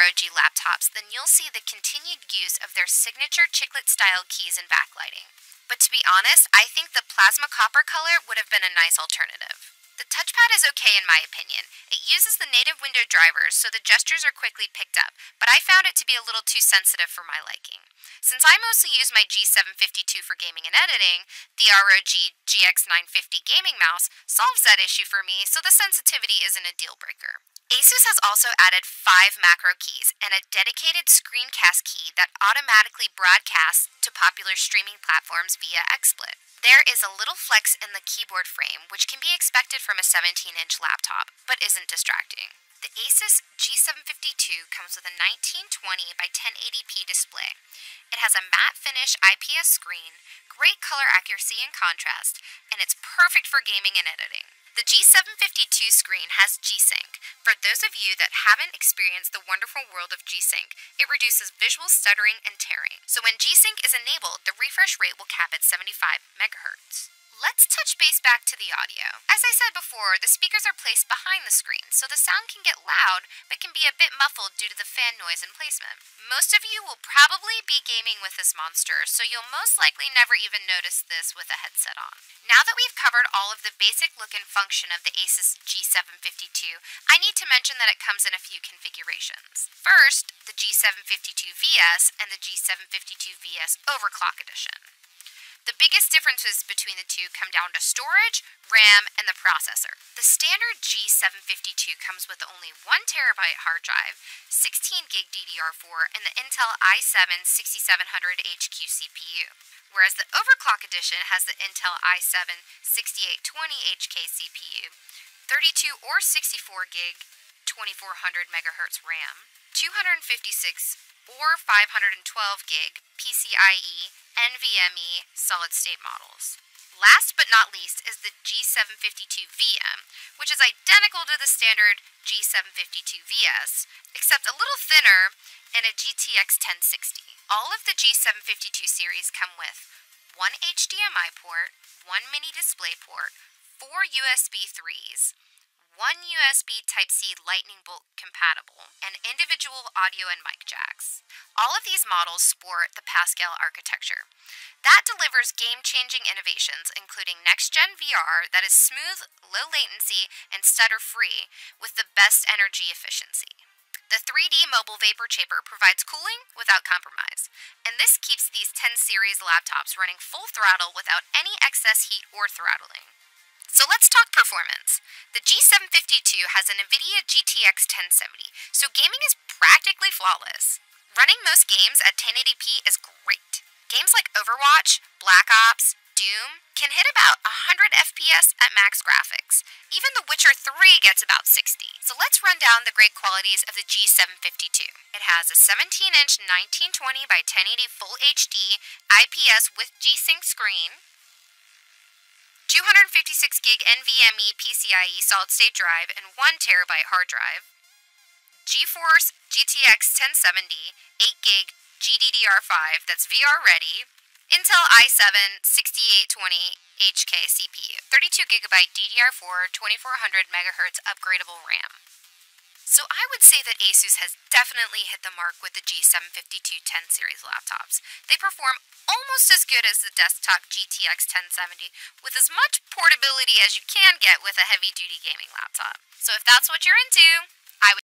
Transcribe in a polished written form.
ROG laptops, then you'll see the continued use of their signature chiclet-style keys and backlighting. But to be honest, I think the plasma copper color would have been a nice alternative. The touchpad is okay in my opinion. It uses the native window drivers, so the gestures are quickly picked up, but I found it to be a little too sensitive for my liking. Since I mostly use my G752 for gaming and editing, the ROG GX950 gaming mouse solves that issue for me, so the sensitivity isn't a deal breaker. ASUS has also added 5 macro keys and a dedicated screencast key that automatically broadcasts to popular streaming platforms via XSplit. There is a little flex in the keyboard frame, which can be expected from a 17-inch laptop, but isn't distracting. The ASUS G752 comes with a 1920 by 1080p display. It has a matte finish IPS screen, great color accuracy and contrast, and it's perfect for gaming and editing. The G752 screen has G-Sync. For those of you that haven't experienced the wonderful world of G-Sync, it reduces visual stuttering and tearing. So when G-Sync is enabled, the refresh rate will cap at 75 MHz. Let's touch base back to the audio. As I said before, the speakers are placed behind the screen, so the sound can get loud, but can be a bit muffled due to the fan noise and placement. Most of you will probably be gaming with this monster, so you'll most likely never even notice this with a headset on. Now that we've covered all of the basic look and function of the ASUS G752, I need to mention that it comes in a few configurations. First, the G752 VS and the G752 VS Overclock Edition. The biggest differences between the two come down to storage, RAM, and the processor. The standard G752 comes with only 1TB hard drive, 16GB DDR4, and the Intel i7-6700HQ CPU, whereas the Overclock Edition has the Intel i7-6820HK CPU, 32 or 64GB 2400MHz RAM, 256 or 512GB PCIe NVMe solid-state models. Last but not least is the G752 VM, which is identical to the standard G752 VS, except a little thinner and a GTX 1060. All of the G752 series come with one HDMI port, one mini display port, 4 USB 3s, one USB Type-C Lightning Bolt compatible, and individual audio and mic jacks. All of these models sport the Pascal architecture. That delivers game-changing innovations, including next-gen VR that is smooth, low latency, and stutter-free, with the best energy efficiency. The 3D Mobile Vapor Chamber provides cooling without compromise, and this keeps these 10 series laptops running full throttle without any excess heat or throttling. So let's talk performance. The G752 has an NVIDIA GTX 1070, so gaming is practically flawless. Running most games at 1080p is great. Games like Overwatch, Black Ops, Doom can hit about 100 FPS at max graphics. Even The Witcher 3 gets about 60. So let's run down the great qualities of the G752. It has a 17-inch 1920 by 1080 Full HD IPS with G-Sync screen, 256GB NVMe PCIe solid-state drive, and 1TB hard drive, GeForce GTX 1070, 8GB GDDR5 that's VR ready, Intel i7-6820HK CPU, 32GB DDR4, 2400MHz upgradable RAM. So I would say that ASUS has definitely hit the mark with the G752 10 series laptops. They perform almost as good as the desktop GTX 1070 with as much portability as you can get with a heavy-duty gaming laptop. So if that's what you're into, I would